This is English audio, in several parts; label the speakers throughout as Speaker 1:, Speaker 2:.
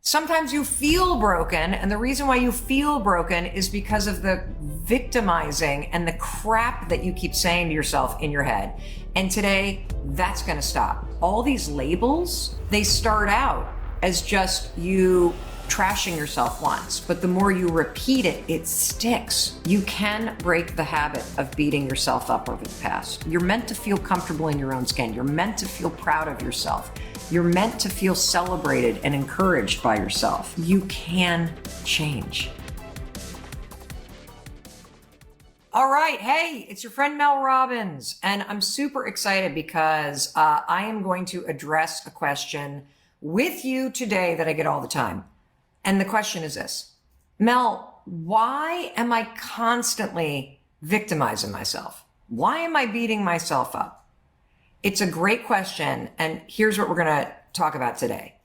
Speaker 1: Sometimes you feel broken, and the reason why you feel broken is because of the victimizing and the crap that you keep saying to yourself in your head. And today, that's going to stop. All these labels, they start out as just you trashing yourself once, but the more you repeat it, it sticks. You can break the habit of beating yourself up over the past. You're meant to feel comfortable in your own skin. You're meant to feel proud of yourself. You're meant to feel celebrated and encouraged by yourself. You can change. All right. Hey, it's your friend Mel Robbins, and I'm super excited because I am going to address a question with you today that I get all the time. And the question is this: Mel, why am I constantly victimizing myself? Why am I beating myself up? It's a great question, and here's what we're going to talk about today.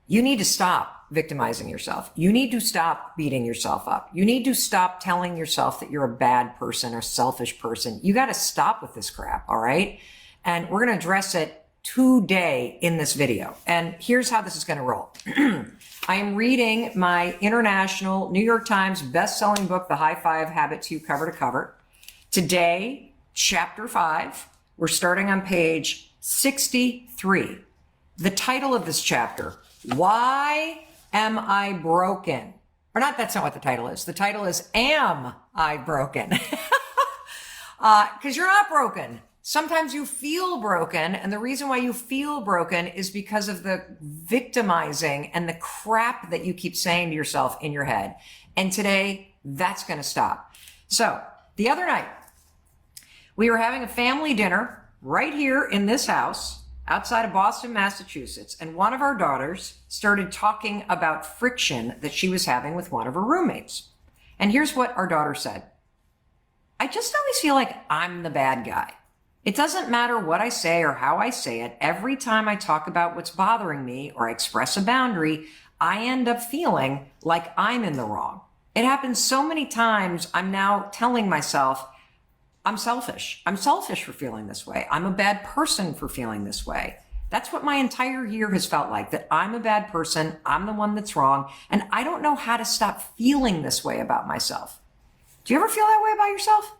Speaker 1: You need to stop victimizing yourself. You need to stop beating yourself up. You need to stop telling yourself that you're a bad person or selfish person. You got to stop with this crap, all right? And we're going to address it today in this video. And here's how this is going to roll. I am reading my international New York Times best-selling book, The High Five Habits You Cover to Cover. Today, chapter 5. We're starting on page 63. The title of this chapter, Why Am I Broken? Or not, that's not what the title is. The title is, Am I Broken? Because you're not broken. Sometimes you feel broken, and the reason why you feel broken is because of the victimizing and the crap that you keep saying to yourself in your head. And today, that's going to stop. So, the other night, we were having a family dinner right here in this house outside of Boston, Massachusetts, and one of our daughters started talking about friction that she was having with one of her roommates. And here's what our daughter said: I just always feel like I'm the bad guy. It doesn't matter what I say or how I say it. Every time I talk about what's bothering me or I express a boundary, I end up feeling like I'm in the wrong. It happens so many times, I'm now telling myself, I'm selfish. I'm selfish for feeling this way. I'm a bad person for feeling this way. That's what my entire year has felt like, that I'm a bad person. I'm the one that's wrong. And I don't know how to stop feeling this way about myself. Do you ever feel that way about yourself?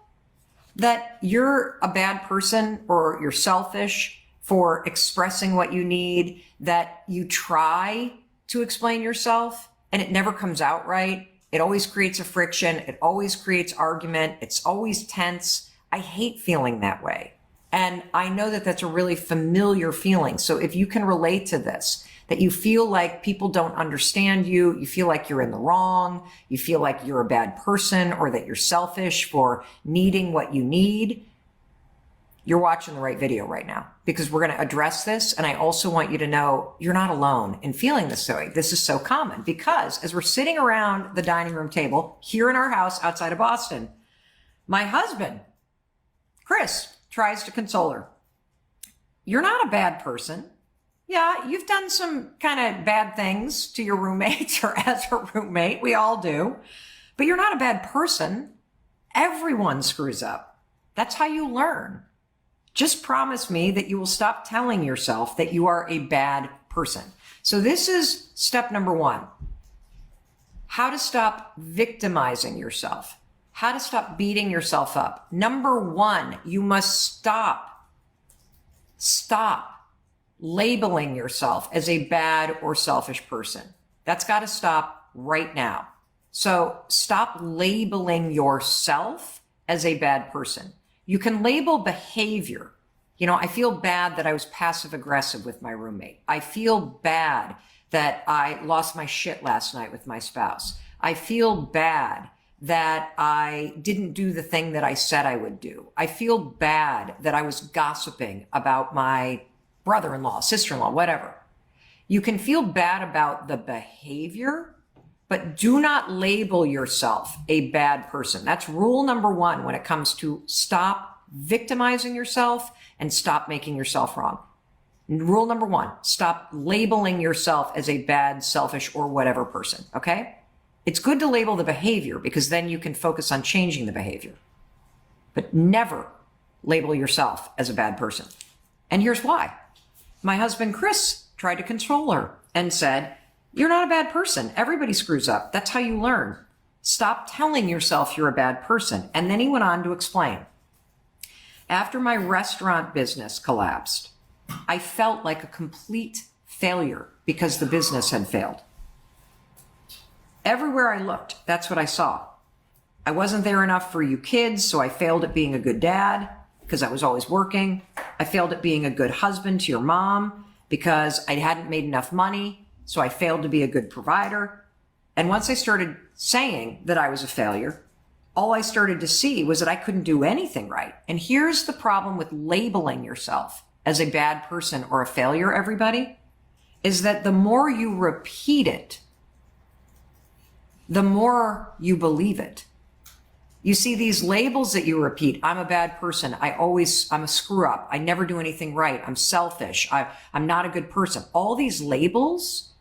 Speaker 1: That you're a bad person or you're selfish for expressing what you need, that you try to explain yourself and it never comes out right. It always creates a friction. It always creates argument. It's always tense. I hate feeling that way. And I know that that's a really familiar feeling. So if you can relate to this, that you feel like people don't understand you, you feel like you're in the wrong, you feel like you're a bad person, or that you're selfish for needing what you need, you're watching the right video right now, because we're going to address this. And I also want you to know you're not alone in feeling this way. This is so common because as we're sitting around the dining room table here in our house outside of Boston, my husband, Chris, tries to console her. You're not a bad person. Yeah, you've done some kind of bad things to your roommates or as a roommate. We all do. But you're not a bad person. Everyone screws up. That's how you learn. Just promise me that you will stop telling yourself that you are a bad person. So this is step number 1. How to stop victimizing yourself. How to stop beating yourself up. Number 1, you must stop labeling yourself as a bad or selfish person. That's got to stop right now. So stop labeling yourself as a bad person. You can label behavior. You know, I feel bad that I was passive aggressive with my roommate. I feel bad that I lost my shit last night with my spouse. I feel bad that I didn't do the thing that I said I would do. I feel bad that I was gossiping about my brother-in-law, sister-in-law, whatever. You can feel bad about the behavior, but do not label yourself a bad person. That's rule number 1 when it comes to stop victimizing yourself and stop making yourself wrong. Rule number 1, stop labeling yourself as a bad, selfish, or whatever person, okay? It's good to label the behavior because then you can focus on changing the behavior. But never label yourself as a bad person. And here's why. My husband, Chris, tried to console her and said, You're not a bad person. Everybody screws up. That's how you learn. Stop telling yourself you're a bad person. And then he went on to explain. After my restaurant business collapsed, I felt like a complete failure because the business had failed. Everywhere I looked, that's what I saw. I wasn't there enough for you kids, so I failed at being a good dad because I was always working. I failed at being a good husband to your mom because I hadn't made enough money, so I failed to be a good provider. And once I started saying that I was a failure, all I started to see was that I couldn't do anything right. And here's the problem with labeling yourself as a bad person or a failure, everybody, is that the more you repeat it, the more you believe it. You see these labels that you repeat. I'm a bad person. I'm a screw up. I never do anything right. I'm selfish. I'm not a good person. All these labels,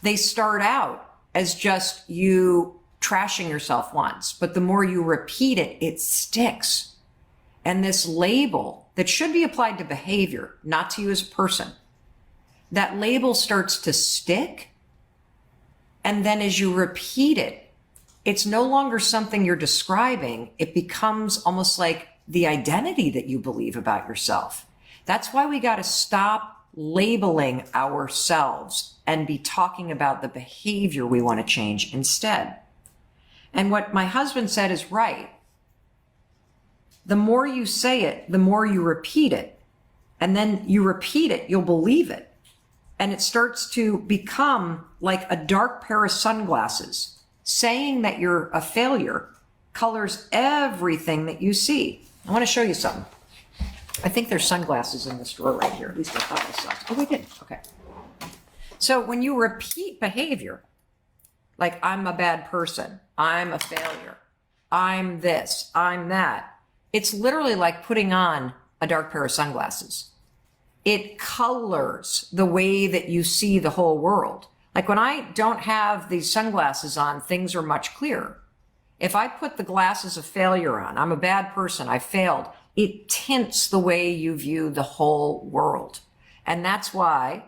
Speaker 1: they start out as just you trashing yourself once, but the more you repeat it, it sticks. And this label that should be applied to behavior, not to you as a person, that label starts to stick. And then as you repeat it, it's no longer something you're describing. It becomes almost like the identity that you believe about yourself. That's why we got to stop labeling ourselves and be talking about the behavior we want to change instead. And what my husband said is right. The more you say it, the more you repeat it. And then you repeat it, you'll believe it. And it starts to become like a dark pair of sunglasses. Saying that you're a failure colors everything that you see. I want to show you something. I think there's sunglasses in this drawer right here. At least I thought I saw. Oh, we did. Okay. So when you repeat behavior, like I'm a bad person, I'm a failure, I'm this, I'm that, it's literally like putting on a dark pair of sunglasses. It colors the way that you see the whole world. Like when I don't have these sunglasses on, things are much clearer. If I put the glasses of failure on, I'm a bad person, I failed, it tints the way you view the whole world. And that's why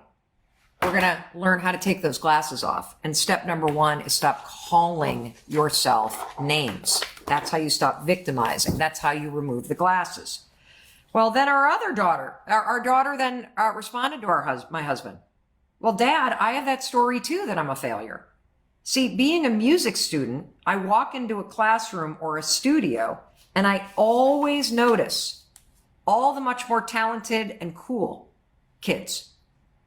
Speaker 1: we're going to learn how to take those glasses off. And step number one is stop calling yourself names. That's how you stop victimizing. That's how you remove the glasses. Well, then our daughter then responded to my husband. Well, Dad, I have that story too, that I'm a failure. See, being a music student, I walk into a classroom or a studio and I always notice all the much more talented and cool kids.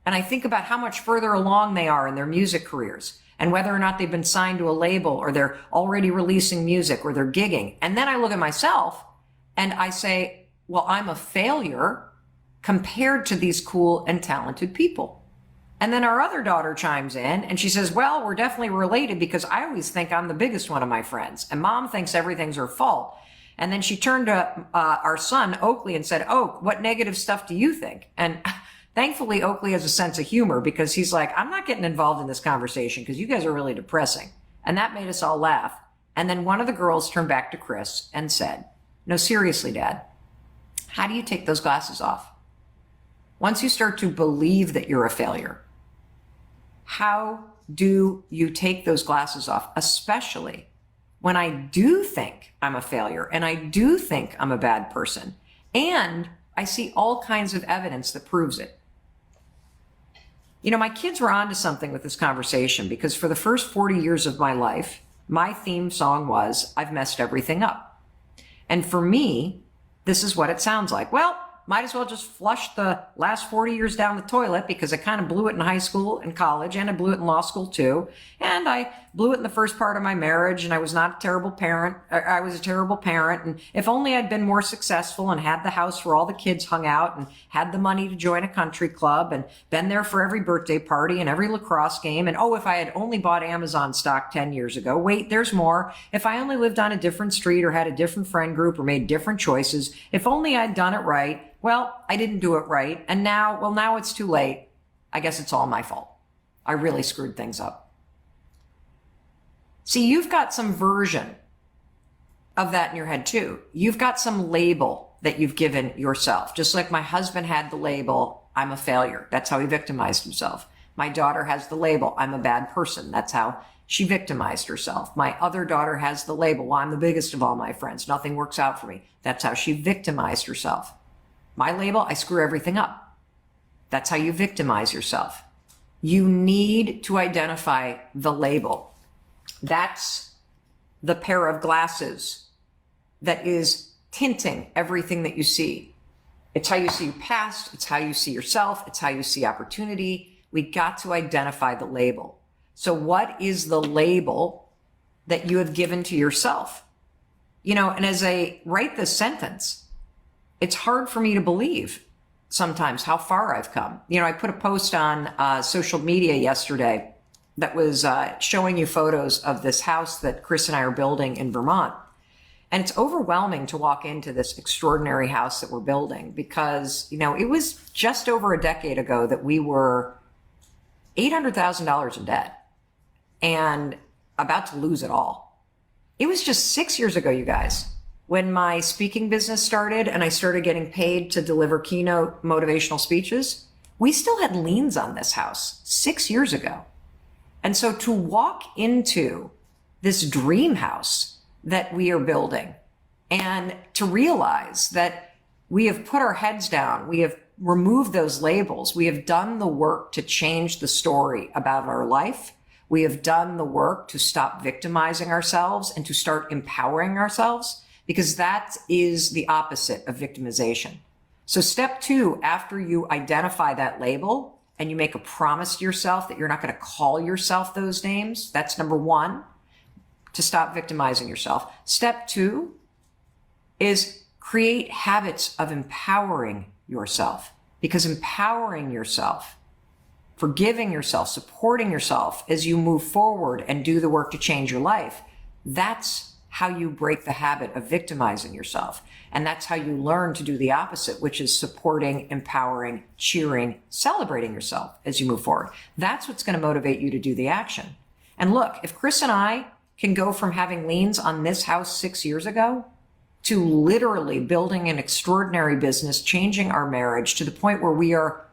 Speaker 1: And I think about how much further along they are in their music careers and whether or not they've been signed to a label or they're already releasing music or they're gigging. And then I look at myself and I say, well, I'm a failure compared to these cool and talented people. And then our other daughter chimes in and she says, well, we're definitely related because I always think I'm the biggest one of my friends and Mom thinks everything's her fault. And then she turned to our son, Oakley, and said, Oak, what negative stuff do you think? And thankfully, Oakley has a sense of humor because he's like, I'm not getting involved in this conversation because you guys are really depressing. And that made us all laugh. And then one of the girls turned back to Chris and said, no, seriously, Dad, how do you take those glasses off? Once you start to believe that you're a failure, how do you take those glasses off? Especially when I do think I'm a failure and I do think I'm a bad person and I see all kinds of evidence that proves it. You know, my kids were onto something with this conversation because for the first 40 years of my life, my theme song was, I've messed everything up. And for me, this is what it sounds like. Well, might as well just flush the last 40 years down the toilet because I kind of blew it in high school and college and I blew it in law school too. And I blew it in the first part of my marriage and I was not a terrible parent. I was a terrible parent. And if only I'd been more successful and had the house where all the kids hung out and had the money to join a country club and been there for every birthday party and every lacrosse game. And oh, if I had only bought Amazon stock 10 years ago, wait, there's more. If I only lived on a different street or had a different friend group or made different choices, if only I'd done it right. Well, I didn't do it right. And now it's too late. I guess it's all my fault. I really screwed things up. See, you've got some version of that in your head too. You've got some label that you've given yourself. Just like my husband had the label, I'm a failure. That's how he victimized himself. My daughter has the label, I'm a bad person. That's how she victimized herself. My other daughter has the label, well, I'm the biggest of all my friends. Nothing works out for me. That's how she victimized herself. My label, I screw everything up. That's how you victimize yourself. You need to identify the label. That's the pair of glasses that is tinting everything that you see. It's how you see your past. It's how you see yourself. It's how you see opportunity. We got to identify the label. So what is the label that you have given to yourself? You know, and as I write this sentence, it's hard for me to believe sometimes how far I've come. You know, I put a post on social media yesterday that was showing you photos of this house that Chris and I are building in Vermont. And it's overwhelming to walk into this extraordinary house that we're building because, you know, it was just over a decade ago that we were $800,000 in debt and about to lose it all. It was just 6 years ago, you guys, when my speaking business started and I started getting paid to deliver keynote motivational speeches. We still had liens on this house 6 years ago. And so to walk into this dream house that we are building and to realize that we have put our heads down, we have removed those labels, we have done the work to change the story about our life, we have done the work to stop victimizing ourselves and to start empowering ourselves, because that is the opposite of victimization. So step 2, after you identify that label and you make a promise to yourself that you're not going to call yourself those names, that's number 1. To stop victimizing yourself. Step 2 is create habits of empowering yourself, because empowering yourself, forgiving yourself, supporting yourself as you move forward and do the work to change your life, that's how you break the habit of victimizing yourself. And that's how you learn to do the opposite, which is supporting, empowering, cheering, celebrating yourself as you move forward. That's what's going to motivate you to do the action. And look, if Chris and I can go from having liens on this house 6 years ago to literally building an extraordinary business, changing our marriage to the point where we are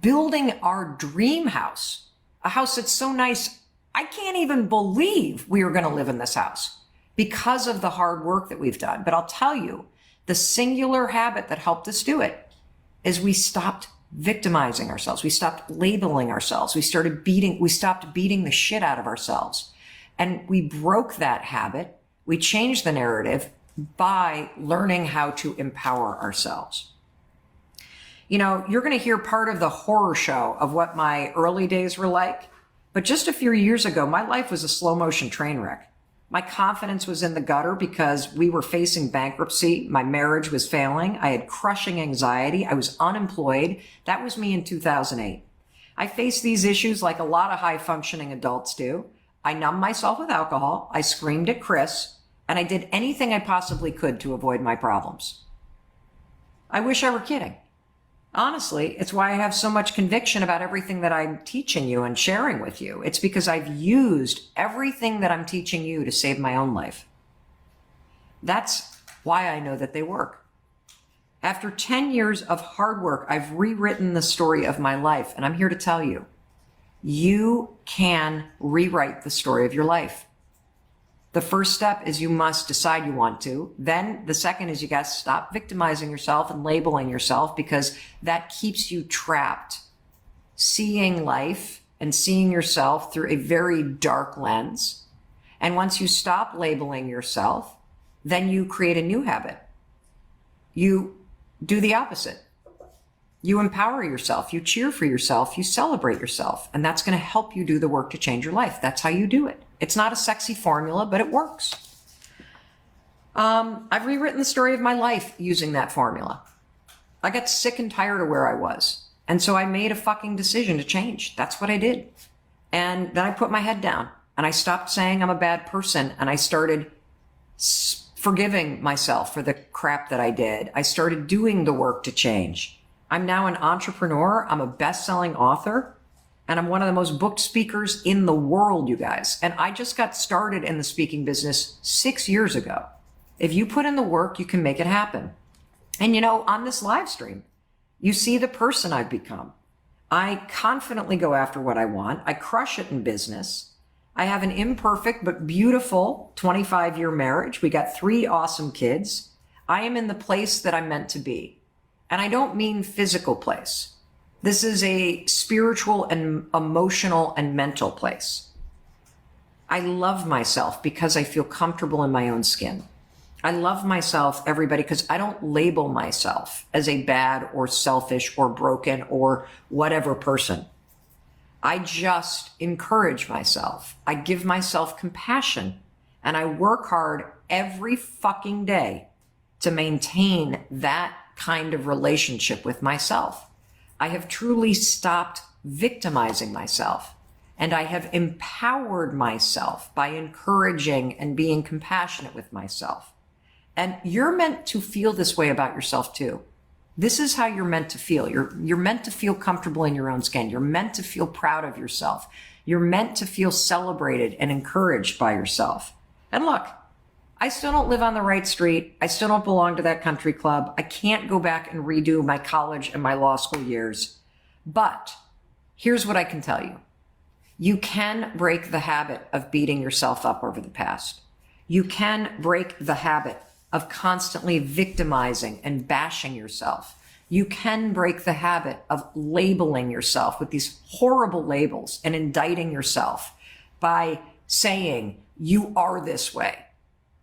Speaker 1: building our dream house, a house that's so nice, I can't even believe we are going to live in this house because of the hard work that we've done. But I'll tell you, the singular habit that helped us do it is we stopped victimizing ourselves. We stopped labeling ourselves. We stopped beating the shit out of ourselves. And we broke that habit. We changed the narrative by learning how to empower ourselves. You know, you're going to hear part of the horror show of what my early days were like. But just a few years ago, my life was a slow motion train wreck. My confidence was in the gutter because we were facing bankruptcy. My marriage was failing. I had crushing anxiety. I was unemployed. That was me in 2008. I faced these issues like a lot of high functioning adults do. I numbed myself with alcohol, I screamed at Chris, and I did anything I possibly could to avoid my problems. I wish I were kidding. Honestly, it's why I have so much conviction about everything that I'm teaching you and sharing with you. It's because I've used everything that I'm teaching you to save my own life. That's why I know that they work. After 10 years of hard work, I've rewritten the story of my life, and I'm here to tell you, you can rewrite the story of your life. The first step is you must decide you want to. Then the second is you got to stop victimizing yourself and labeling yourself, because that keeps you trapped, seeing life and seeing yourself through a very dark lens. And once you stop labeling yourself, then you create a new habit. You do the opposite. You empower yourself, you cheer for yourself, you celebrate yourself, and that's going to help you do the work to change your life. That's how you do it. It's not a sexy formula, but it works. I've rewritten the story of my life using that formula. I got sick and tired of where I was, and so I made a fucking decision to change. That's what I did. And then I put my head down, and I stopped saying I'm a bad person, and I started forgiving myself for the crap that I did. I started doing the work to change. I'm now an entrepreneur. I'm a best-selling author, and I'm one of the most booked speakers in the world, you guys. And I just got started in the speaking business 6 years ago. If you put in the work, you can make it happen. And you know, on this live stream, you see the person I've become. I confidently go after what I want. I crush it in business. I have an imperfect but beautiful 25-year marriage. We got 3 awesome kids. I am in the place that I'm meant to be. And I don't mean physical place. This is a spiritual and emotional and mental place. I love myself because I feel comfortable in my own skin. I love myself, everybody, because I don't label myself as a bad or selfish or broken or whatever person. I just encourage myself. I give myself compassion, and I work hard every fucking day to maintain that kind of relationship with myself. I have truly stopped victimizing myself, and I have empowered myself by encouraging and being compassionate with myself. And you're meant to feel this way about yourself too. This is how you're meant to feel. You're meant to feel comfortable in your own skin. You're meant to feel proud of yourself. You're meant to feel celebrated and encouraged by yourself. And look, I still don't live on the right street. I still don't belong to that country club. I can't go back and redo my college and my law school years. But here's what I can tell you. You can break the habit of beating yourself up over the past. You can break the habit of constantly victimizing and bashing yourself. You can break the habit of labeling yourself with these horrible labels and indicting yourself by saying, you are this way.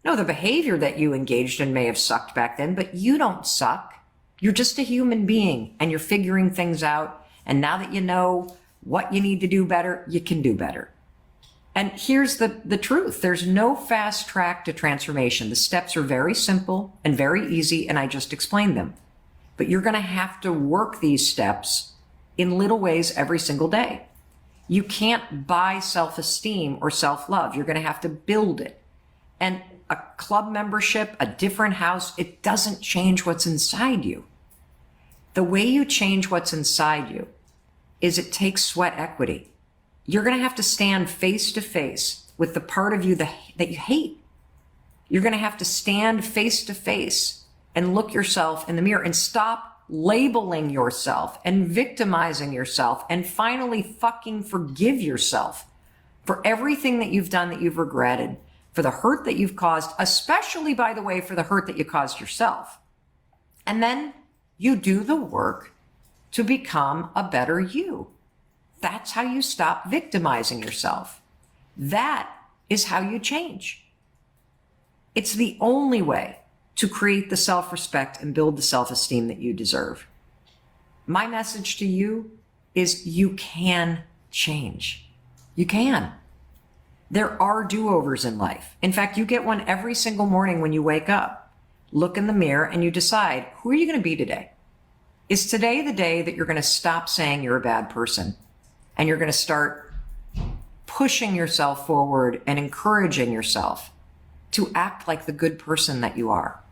Speaker 1: No, the behavior that you engaged in may have sucked back then, but you don't suck. You're just a human being and you're figuring things out. And now that you know what you need to do better, you can do better. And here's the truth. There's no fast track to transformation. The steps are very simple and very easy, and I just explained them. But you're going to have to work these steps in little ways every single day. You can't buy self-esteem or self-love. You're going to have to build it. And a club membership, a different house, it doesn't change what's inside you. The way you change what's inside you is it takes sweat equity. You're going to have to stand face to face with the part of you that you hate. You're going to have to stand face to face and look yourself in the mirror and stop labeling yourself and victimizing yourself and finally fucking forgive yourself for everything that you've done that you've regretted, for the hurt that you've caused, especially, by the way, for the hurt that you caused yourself. And then you do the work to become a better you. That's how you stop victimizing yourself. That is how you change. It's the only way to create the self-respect and build the self-esteem that you deserve. My message to you is you can change. You can. There are do-overs in life. In fact, you get one every single morning when you wake up. Look in the mirror and you decide, who are you going to be today? Is today the day that you're going to stop saying you're a bad person? And you're going to start pushing yourself forward and encouraging yourself to act like the good person that you are.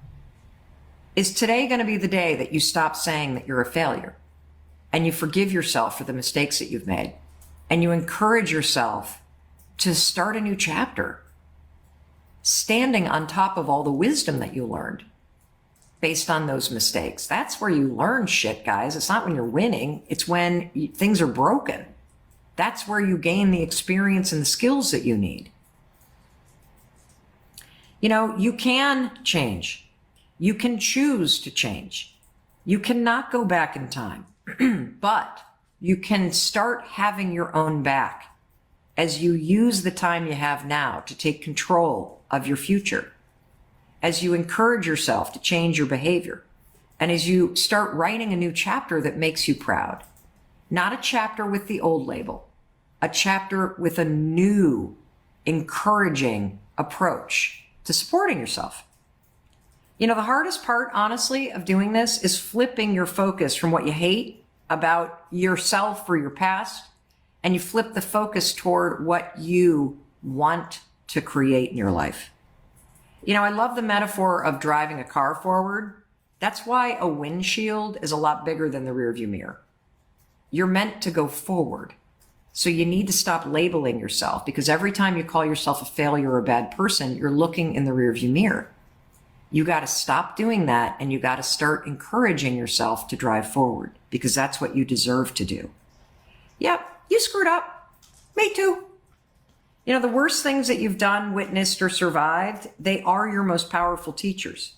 Speaker 1: Is today going to be the day that you stop saying that you're a failure and you forgive yourself for the mistakes that you've made and you encourage yourself to start a new chapter, standing on top of all the wisdom that you learned based on those mistakes? That's where you learn shit, guys. It's not when you're winning. It's when things are broken. That's where you gain the experience and the skills that you need. You know, you can change. You can choose to change. You cannot go back in time, but you can start having your own back as you use the time you have now to take control of your future, as you encourage yourself to change your behavior, and as you start writing a new chapter that makes you proud. Not a chapter with the old label, a chapter with a new, encouraging approach to supporting yourself. You know, the hardest part, honestly, of doing this is flipping your focus from what you hate about yourself or your past, and you flip the focus toward what you want to create in your life. You know, I love the metaphor of driving a car forward. That's why a windshield is a lot bigger than the rearview mirror. You're meant to go forward. So you need to stop labeling yourself, because every time you call yourself a failure or a bad person, you're looking in the rearview mirror. You got to stop doing that, and you got to start encouraging yourself to drive forward, because that's what you deserve to do. Yep, you screwed up. Me too. You know, the worst things that you've done, witnessed, or survived, they are your most powerful teachers.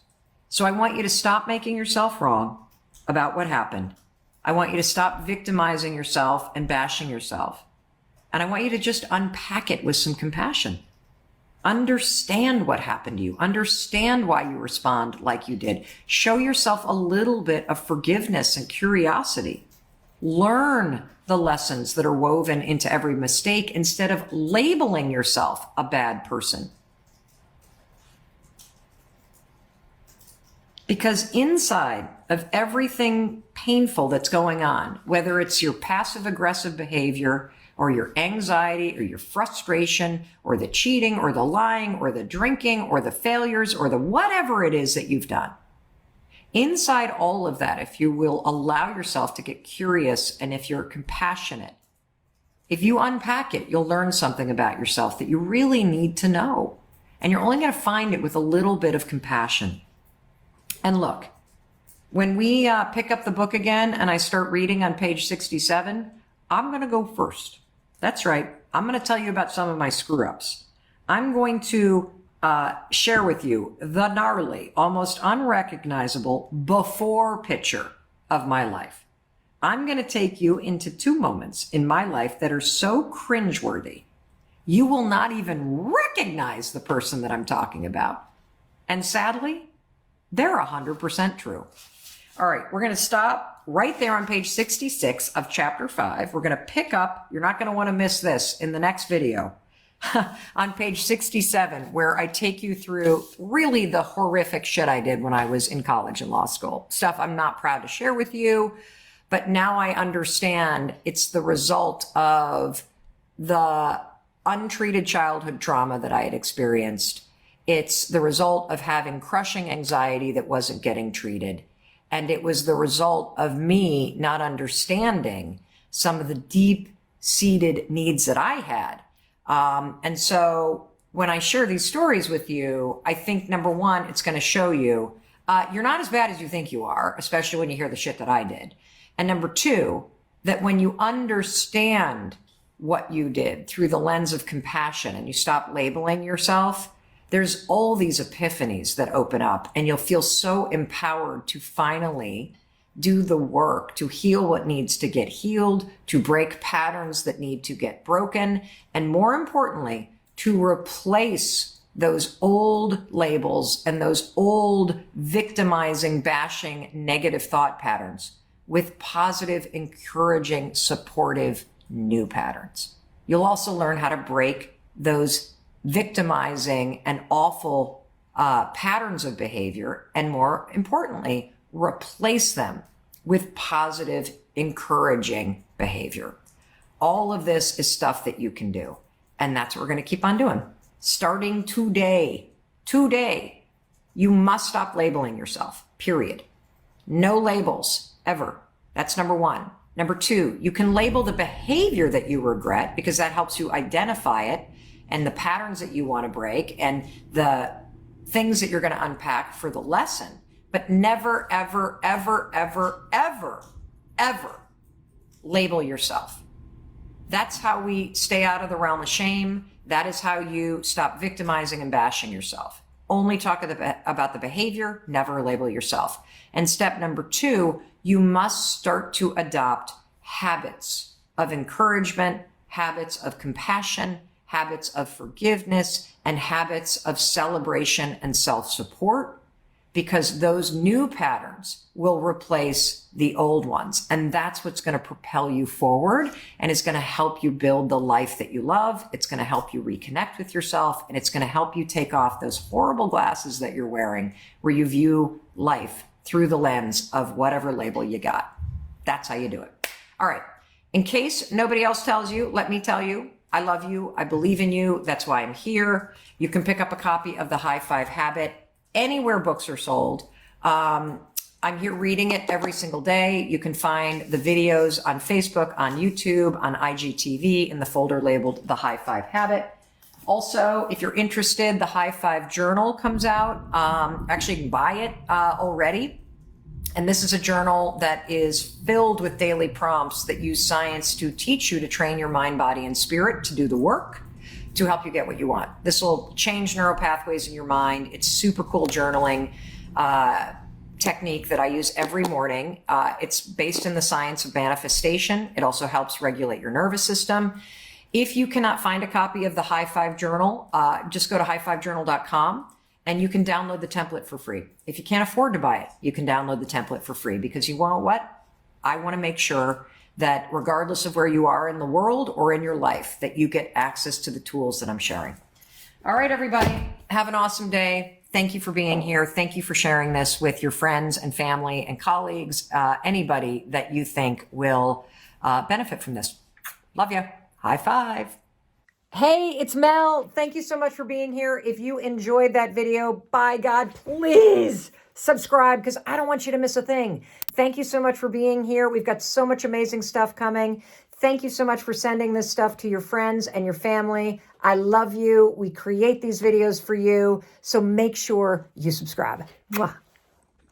Speaker 1: So I want you to stop making yourself wrong about what happened. I want you to stop victimizing yourself and bashing yourself. And I want you to just unpack it with some compassion. Understand what happened to you. Understand why you respond like you did. Show yourself a little bit of forgiveness and curiosity. Learn the lessons that are woven into every mistake instead of labeling yourself a bad person. Because inside of everything painful that's going on, whether it's your passive aggressive behavior or your anxiety or your frustration or the cheating or the lying or the drinking or the failures or the whatever it is that you've done, inside all of that, if you will allow yourself to get curious and if you're compassionate, if you unpack it, you'll learn something about yourself that you really need to know. And you're only going to find it with a little bit of compassion. And look, when we pick up the book again and I start reading on page 67, I'm going to go first. That's right. I'm going to tell you about some of my screw-ups. I'm going to share with you the gnarly, almost unrecognizable before picture of my life. I'm going to take you into two moments in my life that are so cringeworthy, you will not even recognize the person that I'm talking about. And sadly, they're 100% true. All right, we're going to stop right there on page 66 of chapter 5. We're going to pick up, you're not going to want to miss this in the next video, on page 67, where I take you through really the horrific shit I did when I was in college and law school. Stuff I'm not proud to share with you, but now I understand it's the result of the untreated childhood trauma that I had experienced. It's the result of having crushing anxiety that wasn't getting treated. And it was the result of me not understanding some of the deep-seated needs that I had. And so when I share these stories with you, I think, number one, it's going to show you you're not as bad as you think you are, especially when you hear the shit that I did. And number two, that when you understand what you did through the lens of compassion and you stop labeling yourself, there's all these epiphanies that open up and you'll feel so empowered to finally do the work to heal what needs to get healed, to break patterns that need to get broken, and more importantly, to replace those old labels and those old victimizing, bashing, negative thought patterns with positive, encouraging, supportive new patterns. You'll also learn how to break those victimizing and awful patterns of behavior, and more importantly, replace them with positive, encouraging behavior. All of this is stuff that you can do. And that's what we're going to keep on doing. Starting today, you must stop labeling yourself, period. No labels, ever. That's number one. Number two, you can label the behavior that you regret because that helps you identify it and the patterns that you want to break and the things that you're going to unpack for the lesson. But never, ever, ever, ever, ever, ever label yourself. That's how we stay out of the realm of shame. That is how you stop victimizing and bashing yourself. Only talk about the behavior, never label yourself. And step number two, you must start to adopt habits of encouragement, habits of compassion, habits of forgiveness, and habits of celebration and self-support, because those new patterns will replace the old ones. And that's what's going to propel you forward, and it's going to help you build the life that you love. It's going to help you reconnect with yourself, and it's going to help you take off those horrible glasses that you're wearing where you view life through the lens of whatever label you got. That's how you do it. All right. In case nobody else tells you, let me tell you, I love you. I believe in you. That's why I'm here. You can pick up a copy of The High Five Habit anywhere books are sold. I'm here reading it every single day. You can find the videos on Facebook, on YouTube, on IGTV in the folder labeled The High Five Habit. Also, if you're interested, the High Five Journal comes out. Actually, you can buy it already. And this is a journal that is filled with daily prompts that use science to teach you to train your mind, body, and spirit to do the work to help you get what you want. This will change neural pathways in your mind. It's super cool journaling technique that I use every morning. It's based in the science of manifestation. It also helps regulate your nervous system. If you cannot find a copy of the High Five Journal, just go to highfivejournal.com. And you can download the template for free. If you can't afford to buy it, you can download the template for free, because you want what? I want to make sure that regardless of where you are in the world or in your life, that you get access to the tools that I'm sharing. All right, everybody, have an awesome day. Thank you for being here. Thank you for sharing this with your friends and family and colleagues, anybody that you think will benefit from this. Love you. High five. Hey, it's Mel. Thank you so much for being here. If you enjoyed that video, by God, please subscribe, because I don't want you to miss a thing. Thank you so much for being here. We've got so much amazing stuff coming. Thank you so much for sending this stuff to your friends and your family. I love you. We create these videos for you, so make sure you subscribe. Mwah.